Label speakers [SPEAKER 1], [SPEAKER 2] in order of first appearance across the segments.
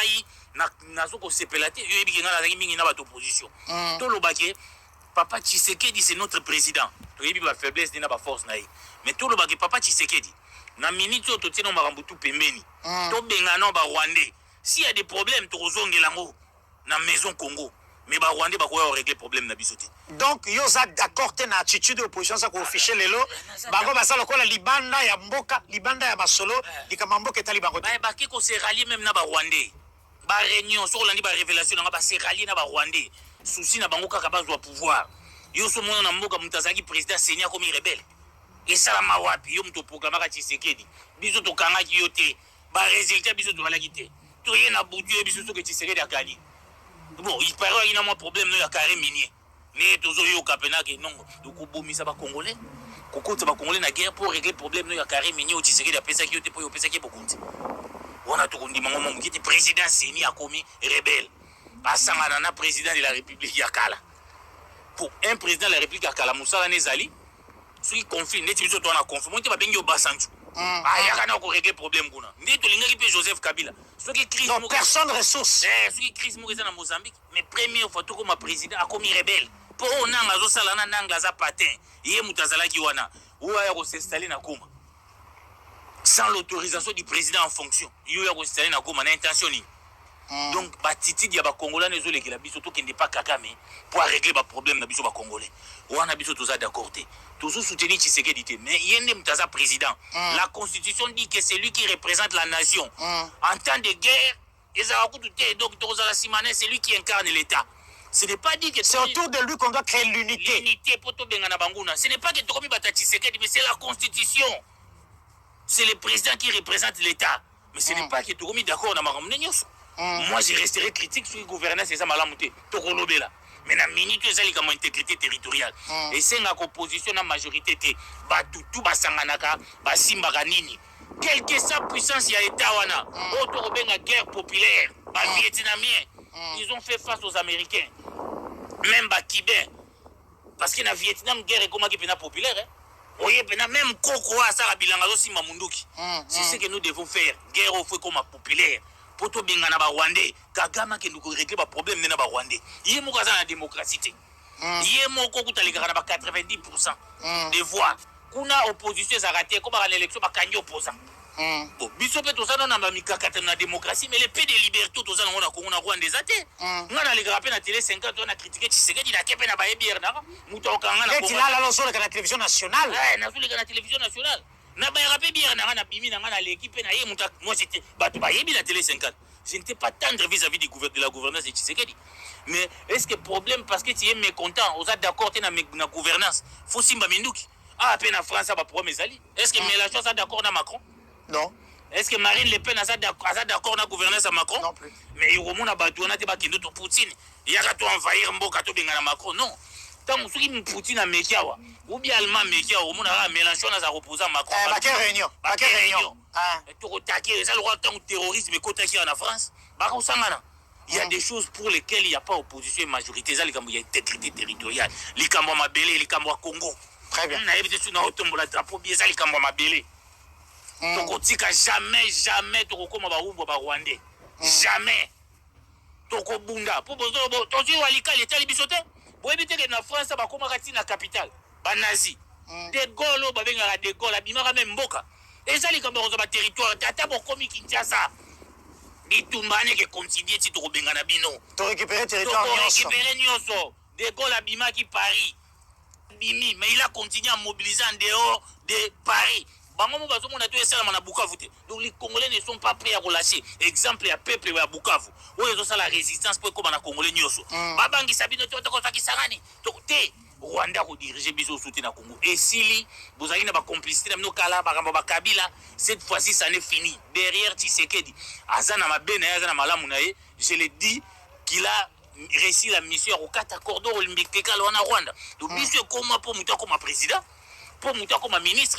[SPEAKER 1] ngai nazo ko sepela te yo yebi ngala zangi mingi na ba opposition to lobake papa Tshisekedi c'est notre président to yebi ba faiblesse na ba force na ye mais to lobake papa Tshisekedi na minute to tino makambo tu pembeni to benga na ba Rwandais s'il y a des problèmes to kozongela ngo na maison Congo mais ba Rwandais ba ko régler problème na biso te.
[SPEAKER 2] Donc yo za d'accord te na attitude de opposition ça ko officier lelo bango basala ko la libanda ya mboka libanda ya basolo likama mboka etali bango te
[SPEAKER 1] ba ki ko se rallier même na ba Rwandais ba réunion sur landi ba révélation na ba se rallier na ba Rwandais souci na bango kaka bazwa pouvoir yo so mona na mboka mutazaki président Senya comme rebelle et ça la mawapi yo mto programme ka Tshisekedi biso to kanga ki yo te ba résultat biso to balaki te to yena butu biso so ke Tshisekedi akali. Bon, il paraît qu'il y a un problème de carré minier. Mais tous les gens qui non, donc bomisa ba congolais. Koko ba congolais na guerre pour régler le problème de carré minier au Tshisekedi a pensé qu'il était pour penser qu'il beaucoup. On a tout dit maman qui était président Seni a commis rebelle. Passanga na président de la République Yakala. Pour un président de la République Yakala Moussa Nezali, celui conflit net biso to na conflit, monte ba bengi obasanju. Yakana ko régler problème kuna. Ndi to linga ki Joseph Kabila.
[SPEAKER 2] Donc personne ressource.
[SPEAKER 1] Celui qui crise Moureza na Mozambique, mais première fois tout comme président a commis rebelle. Pour on a zo sala na nangla za patin. Yé mutazala ki wana. Ou ya ko s'installer na Goma. Sans l'autorisation du président en fonction. Yo ya ko s'installer na Goma na intention ni. Donc ba titi dia ba Congolais nezo lekela biso to kende pas Kagame pour régler ba problème na biso ba Congolais. Wana biso toza d'accord te. Toujours soutenir Tshisekedi te. Mais yende mutaza président. La constitution dit que c'est lui qui représente la nation. En temps de guerre, c'est lui qui incarne l'État. Ce n'est pas dit que
[SPEAKER 2] c'est autour de lui qu'on doit créer l'unité.
[SPEAKER 1] L'unité pour tout Bengana Banguna. Ce n'est pas que Tokomi Bata Tshisekedi, mais c'est la constitution. C'est le président qui représente l'État. Mais ce n'est pas que Tokomi d'accord na makamune nyoso. Moi je resterai critique sur le gouvernement c'est ça malamute. Tokolobela. Mais na minute ezali comme intégrité territoriale. Et c'est la opposition na majorité te batutu basanganaka basimbaka nini. Quelle que soit la puissance il y a État wana. Autre benga guerre populaire, ba vietnamiens. Ils ont fait face aux Américains. Même ba Kibé. Parce que na Vietnam guerre comment qui pena populaire hein. Oye pena même Koko ça la bilanga zo simba munduki. C'est ce que nous devons faire. Guerre au feu comme populaire. Poto benga na ba Rwandais, Kagame qui nous régler ba problème na ba Rwandais. Yé mo kaza na démocratie. Yé mo ko kutalika na ba 90% des voix. Kuna opposition za raté comme à l'élection ba kanyo opposant. Bon, biso pe to ça na ba mikakata na démocratie mais les paix de liberté to ça na Congo na Rwanda zaté. Ngana le grappé na télé 50 on a critiqué Tshisekedi na kepe na ba ebier na muto okanga na
[SPEAKER 2] Congo. Là sur la télévision nationale.
[SPEAKER 1] Ouais, na sur la télévision nationale. Na ba rapé bier na bimi na l'équipe na ye muta moi c'était ba to ba yebi na télé 50. Je n'étais pas tendre vis-à-vis de la gouvernance de Tshisekedi. Mais est-ce que problème parce que tu es mécontent, on est d'accord tu na gouvernance, faut simba minduki. Ah, peine en France, ça va pour mes alliés. Est-ce que Mélenchon est d'accord avec Macron?
[SPEAKER 2] Non.
[SPEAKER 1] Est-ce que Marine Le Pen est d'accord avec la gouvernance à Macron?
[SPEAKER 2] Non plus.
[SPEAKER 1] Mais il y a des Poutine. Il y a des envahir Mboka to benga Macron. Non. Tant que Poutine a Mekiawa, ou bien Allemand Mekiawa, ou Mélenchon a reposé Macron.
[SPEAKER 2] Quelle réunion? Quelle réunion?
[SPEAKER 1] Tu attaquer, ça le roi tant terrorisme et côté qui en France. Il y a des choses pour lesquelles il n'y a pas opposition et majorité. Il y a intégrité territoriale. Les Cambouis Mabélé, les Cambouis Congo.
[SPEAKER 2] Très bien.
[SPEAKER 1] Jamais tokokoma baumbo ba Rwandais. Jamais. Tokobunda. Pour bozo tozi walika letali bisote. Boyebite que na France ba koma kati na capitale. Ba nazi. De Gaulle ba benga de Gaulle abimaka même mboka. Ezali kamba roza ba territoire tata bokomi Kinshasa. Bitumbane ke continuer ti tokobenga na bino.
[SPEAKER 2] To récupérer territoire nyonso.
[SPEAKER 1] Récupérer nyonso. De Gaulle abimaki Paris. Bimi, mais il a continué à mobiliser en dehors de Paris. Donc les Congolais ne sont pas prêts à relâcher. Exemple, il y a peuple à Bukavu. Où ils ont la résistance pour comme on a Congolais nyoso. Babangi sabino to ko kisarani. To te Rwanda ko diriger biso soutien na Congo. Et si vous avez une complicité na kala ba Kabila, cette fois-ci ça n'est fini. Derrière Tshisekedi, azana mabena azana malamu na ye, je le dis qu'il a réussi la mission au 4 accords olympiques en Rwanda. Donc biso comment pour muta comme président, pour muta comme ministre.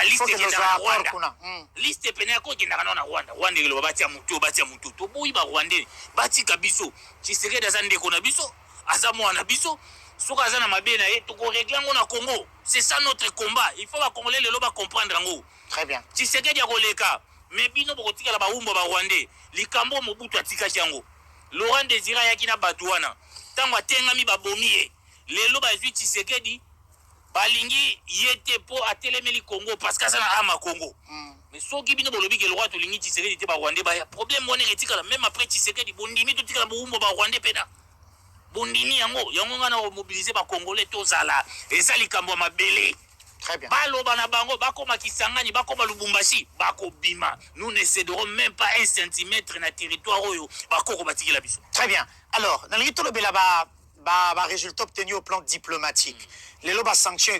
[SPEAKER 1] Liste qui est dans Rwanda. Liste penako qui est dans Rwanda. Rwanda le batia mutu. To boyi ba Rwandais. Bati kabiso. Tshisekedi azande ko na biso. Azamo na biso. Soka azana mabena et to ko régler na Congo. C'est ça notre combat. Il faut ba Congolais le ba comprendre ngo.
[SPEAKER 2] Très bien.
[SPEAKER 1] Tshisekedi a koleka. mais bino bokotikala baumba ba Rwandais likambo Mobutu atikaki yango Laurent Désiré ayaki na bato wana ntango atengami babomi ye lelo bazwi Tshisekedi balingi yete po atelemeli Congo parce que ça na ama Congo mais soki bino bolobi ke loi tolingi Tshisekedi te ba Rwandais ba problème wana etikala même après Tshisekedi bondimi totikala boumba ba Rwandais pena bondimi yango ngana mobiliser ba Congolais tozala eza likambo mabele.
[SPEAKER 2] Très bien.
[SPEAKER 1] Nous ne céderons même pas un centimètre na territoire.
[SPEAKER 2] Très bien. Alors, dans le résultat obtenu au plan diplomatique, les sanctions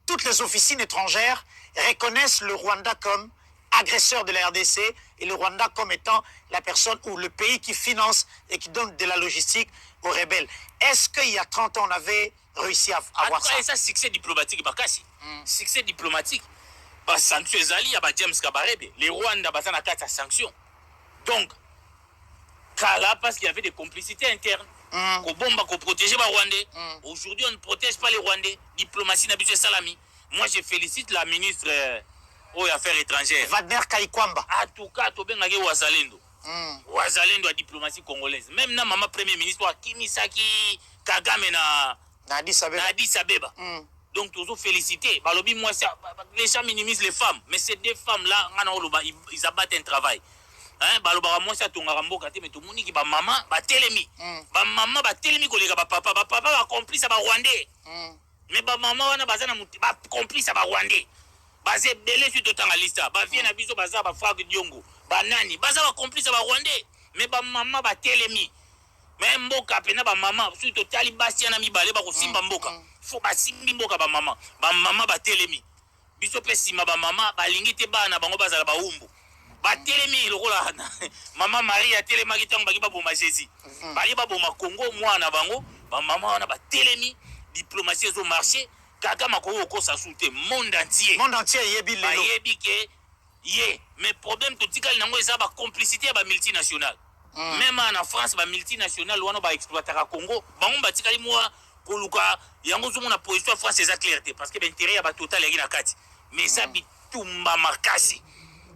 [SPEAKER 2] toutes les officines étrangères reconnaissent le Rwanda comme agresseur de la RDC et le Rwanda comme étant la personne ou le pays qui finance et qui donne de la logistique aux rebelles. Est-ce qu'il y a 30 ans, on avait réussi à avoir ça?
[SPEAKER 1] Et ça, succès diplomatique, succès diplomatique. Sanction Zali, James Kabarebe, les Rwandais, ils ont 4 sanctions. Donc, là, parce qu'il y avait des complicités internes, qu'on protégeait les Rwandais. Aujourd'hui, on ne protège pas les Rwandais. Diplomatie n'a pas salami. Moi, je félicite la ministre aux Affaires étrangères.
[SPEAKER 2] Wagner Kaikwamba.
[SPEAKER 1] En tout cas, Tobengage Ouazalendo. Ouazalendo à diplomatie congolaise. Même na maman premier ministre, Kimisaki Kagame na
[SPEAKER 2] Addis
[SPEAKER 1] Abeba. Donc, toujours féliciter. Balobi, moi, les gens minimisent les femmes. Mais ces deux femmes-là, ils abattent un travail. Baloba, moi, ça tourne à Ramboka, mais tout le monde qui va maman, va télémi. Va maman, va télémi, collègue, va papa, va complice, ça va Rwandais. Mais va maman, va complice, ça va Rwandais. Basé belé sur tout la liste. Ba vient à biso baza ba frag Diongo. Ba nani, baza va complice ba Rwandais. Mais ba maman ba télémi. Mais mboka pena ba maman sur total bastien na mibale ba ko simba mboka. Faut ba simbi mboka ba maman. Ba maman ba télémi. Biso pe sima ba maman ba lingite ba na bango bazala ba umbu. Ba télémi lokola maman Maria téléma kitang ba boma Jésus. Ba ba boma Congo mwana bango. Ba maman wana ba télémi diplomatie zo marché. Kaka makoko ko sa soute monde entier.
[SPEAKER 2] Monde entier yebi lelo.
[SPEAKER 1] Yebi ke ye mais problème to tikali nango eza ba complicité ba multinationale. Même en France ba multinationale wana ba exploiter à Congo, bango ba tikali moi koluka yango zo mona position France eza clarté parce que l'intérêt ya ba total ya na kati. Mais ça bitumba makasi.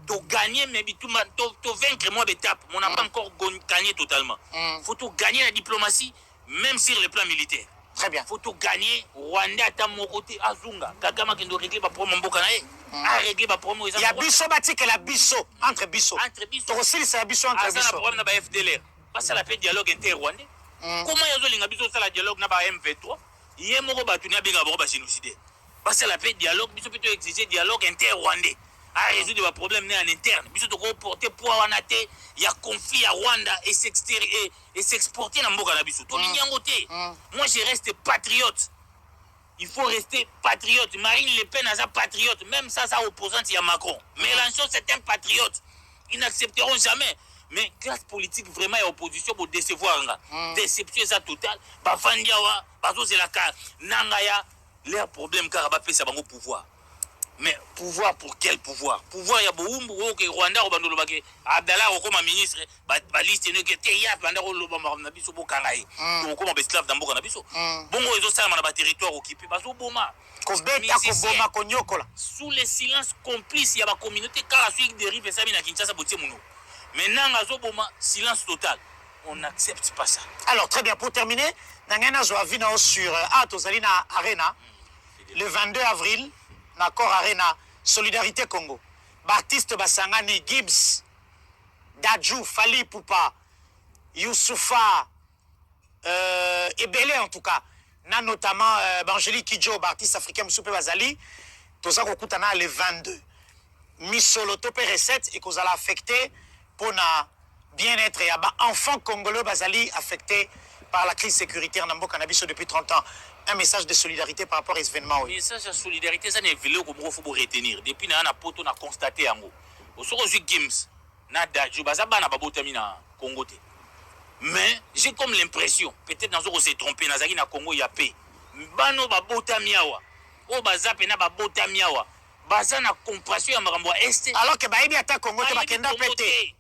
[SPEAKER 1] To gagner mais bitumba to vaincre moi étape, on n'a pas encore gagné totalement. Faut to gagner la diplomatie même sur le plan militaire.
[SPEAKER 2] Très bien.
[SPEAKER 1] Faut tout gagner. Rwanda à mon côté Azunga. Kagama qui doit régler ma problème mboka nae. A régler ma problème.
[SPEAKER 2] Il y a biso batik et la biso entre biso.
[SPEAKER 1] Entre biso.
[SPEAKER 2] To aussi c'est biso entre biso.
[SPEAKER 1] Ça la problème na ba FDLR. Pas ça la fait dialogue inter-rwandais. Comment yazo linga biso ça la dialogue na ba M23? Yé moko batu na binga ba génocide. Pas ça la fait dialogue biso plutôt exiger dialogue inter-rwandais. À résoudre les problèmes en interne. Biso to porter poids en até, il y a conflit à Rwanda et s'exporter dans Mboka na biso. To linyango te. Moi je reste patriote. Il faut rester patriote. Marine Le Pen est patriote. Même ça opposante, il y a Macron. Mélenchon c'est un patriote. Ils n'accepteront jamais. Mais classe politique vraiment est opposition pour décevoir. Déception ça totale. Bafandiawa, bazo c'est la carte. Nangaya, leur problème car ba pesa bango pouvoir. Mais pouvoir pour quel pouvoir? Pouvoir ya boumbu ke Rwanda ko bandolo bake Abdallah ko comme ministre ba liste ne ke te ya banda ko loba na biso bokangai to ko ba esclave damboka na biso bongo ezo sala na ba territoire occupé baso boma
[SPEAKER 2] ko beta ko boma ko nyokola
[SPEAKER 1] sous le silence complice ya ba communauté car suite dérive ça na Kinshasa botie muno maintenant azo boma silence total. On n'accepte pas ça.
[SPEAKER 2] Alors très bien, pour terminer nangana zo avina sur Tozalina Arena le 22 avril. D'accord, Arena, Solidarité Congo. Baptiste Basangani, Gibbs, Dadjou, Fali Poupa, Youssoufa, Ebele en tout cas. Notamment Angélique Kidjo, Baptiste africain, Moussoupe Bazali. Tout ça, Kokutana le 22. Misolo Topé Recette et qu'on a affecté pour na bien-être et enfants congolais Bazali affectés par la crise sécuritaire Nambo Cannabis depuis 30 ans. Un message de solidarité par rapport à cet événement.
[SPEAKER 1] Un message de solidarité, ça n'est pas comme il faut retenir. Depuis que on a constaté, au Gims, Congo. Mais j'ai comme l'impression, peut-être dans ce s'est trompé, dans le Congo, il y a paix. Bano babota miawa, o bazape na babota miawa, baza na compassion ya makambo est.
[SPEAKER 2] Alors que baïbi ata Congo te bakenda pété.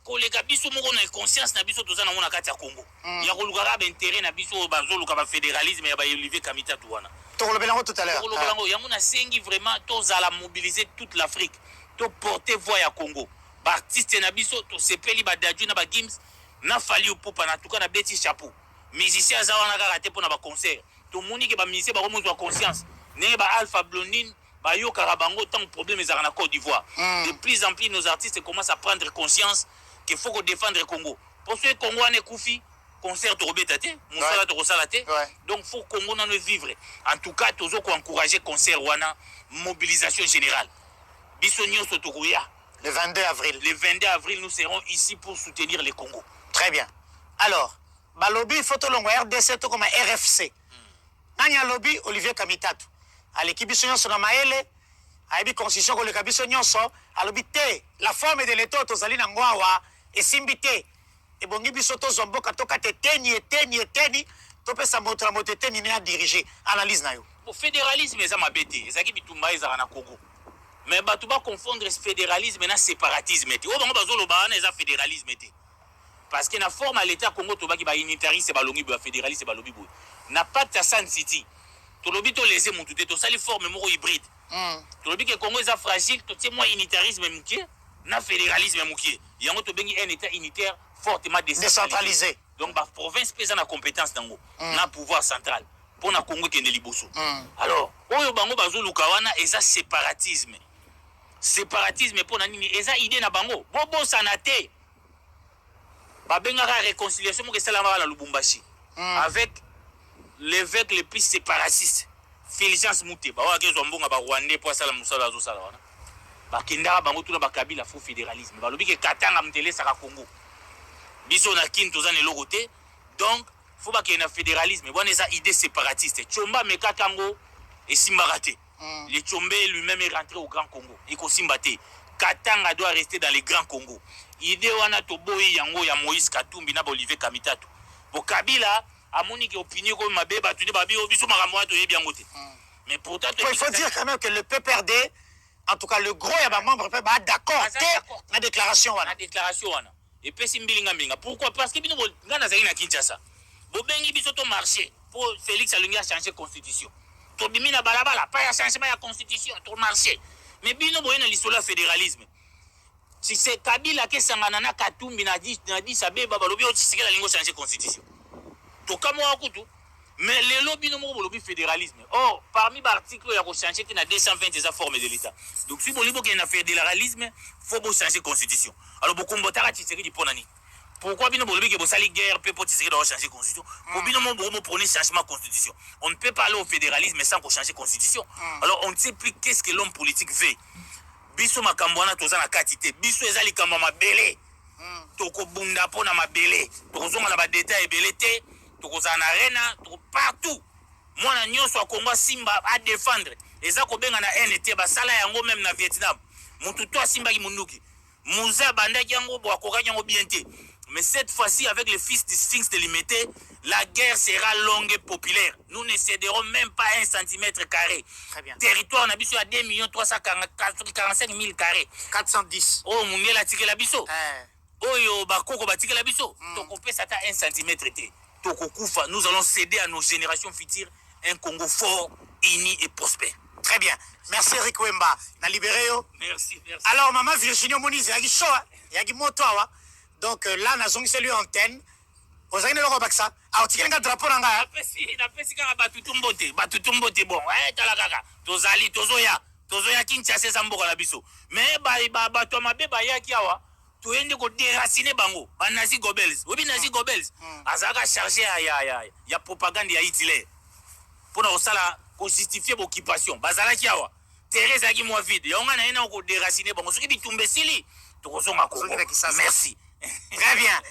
[SPEAKER 1] Kolega biso moko na conscience na biso tozana mona kati ya Congo. Ya kolukaka ba intérêt na biso bazoluka ba fédéralisme ya ba Olivier Kamita tuwana.
[SPEAKER 2] To lobelango tout à l'heure.
[SPEAKER 1] To lobelango yango na sengi vraiment tozala mobiliser toute l'Afrique. to porter voix ya Congo ba artiste na biso to sepeli ba Dadju na ba Gims na Fally Ipupa na tuka na beti chapeau musicien za wana kaka te pona ba concert to moni ke ba musicien ba komozwa conscience ne ba Alpha Blondine ba yo karabango tant problème ezaka na Côte d'Ivoire. De plus en plus nos artistes commencent à prendre conscience qu'il faut qu'on défendre le Congo. Pour ceux Congo ane koufi concert to robeta te musala to kosala te. Donc faut Congo na vivre. En tout cas tozo ko encourager concert wana mobilisation générale. Biso nyonso to koya.
[SPEAKER 2] Le 22 avril.
[SPEAKER 1] Le 22 avril nous serons ici pour soutenir le Congo.
[SPEAKER 2] Très bien. Alors, balobi photo longo RDC to comme RFC. Nanya lobby Olivier Kamitatu. À l'équipe biso nyonso na maele aibi constitution ko le kabiso nyonso alobi te la forme de l'état tozali na ngwawa esimbi te ebongi biso to zomboka to kateteni to pesa motra moteteni ne a diriger analyse na yo.
[SPEAKER 1] Pour fédéralisme eza mabete ezaki bitumba ezaka na Congo. Mais bato ba confondre fédéralisme na séparatisme te. O bango bazoloba na eza fédéralisme te. Parce que na forme à l'état Congo to baki ba unitariste ba longi ba fédéraliste ba lobi boy. Na pacte à San City. To lobi to laisser mon tout to sali forme moko hybride. To lobi que Congo est fragile, to tie moi unitarisme mukie, na fédéralisme mukie. Yango to bengi un état unitaire fortement décentralisé. Donc ba province pesa na compétence dango, na pouvoir central pour na Congo kende liboso. Alors, oyo bango bazoluka wana eza séparatisme. Séparatisme pour na nini eza idée na bango. Bobo sanate. Ba benga réconciliation mo ke sala ma la Lubumbashi. Avec l'évêque le plus séparatiste. Féliciance Mouté, ba wa kezo mbonga ba Rwandais pour sala musala zo sala wana. Ba kenda bango tuna ba kabila faux fédéralisme. Ba lobi ke katanga mtele saka Congo. Biso na kin tozane logoté. Donc faut ba ke na fédéralisme. Bon eza idée séparatiste. Chomba mekatango et Simbarate. Le Chombe lui-même est rentré au Grand Congo. Iko Simbate. Katanga doit rester dans les Grands Congo. Idée wana toboyi yango ya Moïse Katumbi na Olivier Kamitatu. Bo Kabila amoni ki opinion comme mabeba tu dis babi obiso makambo to yebi yango te. Mais pourtant
[SPEAKER 2] il faut dire quand même que le PPRD en tout cas le gros ya ba membre peut ba d'accord la déclaration wana.
[SPEAKER 1] La déclaration wana. Et puis simbilinga mbinga. Pourquoi? Parce que bino ngana zali na Kinshasa. Bo bengi biso to marché pour Félix Alungi a changer constitution. To bimina balabala pas ya changement ya constitution to marché. Mais bino boyena lisola fédéralisme. Si c'est Kabila ke sangana na Katumbi na di sabeba balobi o tisikela lingo changer constitution. To kamo akutu. Mais les lobbies no mo lobby fédéralisme. Or parmi l'article il y a changer qui na 220 des formes de l'état. Donc si bolibo qui na fédéralisme, faut bo changer constitution. Alors beaucoup mbotara Tshisekedi ponani. Pourquoi bino bolobi que bo sali guerre peut pour Tshisekedi doit changer constitution. Pour bino mo prôner changement constitution. On ne peut pas aller au fédéralisme sans qu'on change constitution. Alors on ne sait plus qu'est-ce que l'homme politique veut. Biso makambo wana toza na katité. Biso ezali kamba mabele. Toko bunda pona mabele. Toko zonga na ba détail ebele te. Tokozana na arena, partout. Moi na nyonso a Congo Simba à défendre. Eza ko benga na NT ba sala yango même na Vietnam. Mutu to Simba ki munduki. Muza banda yango bo akoka yango bien te. Mais cette fois-ci avec les fils du Sphinx délimité, la guerre sera longue et populaire. Nous ne céderons même pas 1 cm carré.
[SPEAKER 2] Très bien.
[SPEAKER 1] Territoire na biso à 2 345 000 carrés.
[SPEAKER 2] 410.
[SPEAKER 1] Oh mungela tikela biso. Oyo bakoko batikela biso. Toko pesa ta 1 cm te. Nous allons céder à nos générations futures un Congo fort, uni et prospère.
[SPEAKER 2] Très bien. Merci Eric Wemba. Na libéré yo.
[SPEAKER 1] Merci, merci.
[SPEAKER 2] Alors maman Virginie Moniz yaki show, yaki moto wa. Donc là na zongi lui antenne. Ozaki neloko baksa. Ah tikenga drapeau nanga.
[SPEAKER 1] Na pesi kaka batutumbote bon. Tala kaka. Tozali tozoya Kinshasa zamboka na biso. Mais bato mabe ba yaki awa. Tuende ko déraciner bango ba Nazi Goebbels obi Nazi Goebbels azaka chargé ya propagande ya Hitler pour na osala ko justifier occupation bazalaki awa Thérèse aki moi vide yonga na ena ko déraciner bango soki bitumbe sili to kozonga ko merci
[SPEAKER 2] très bien.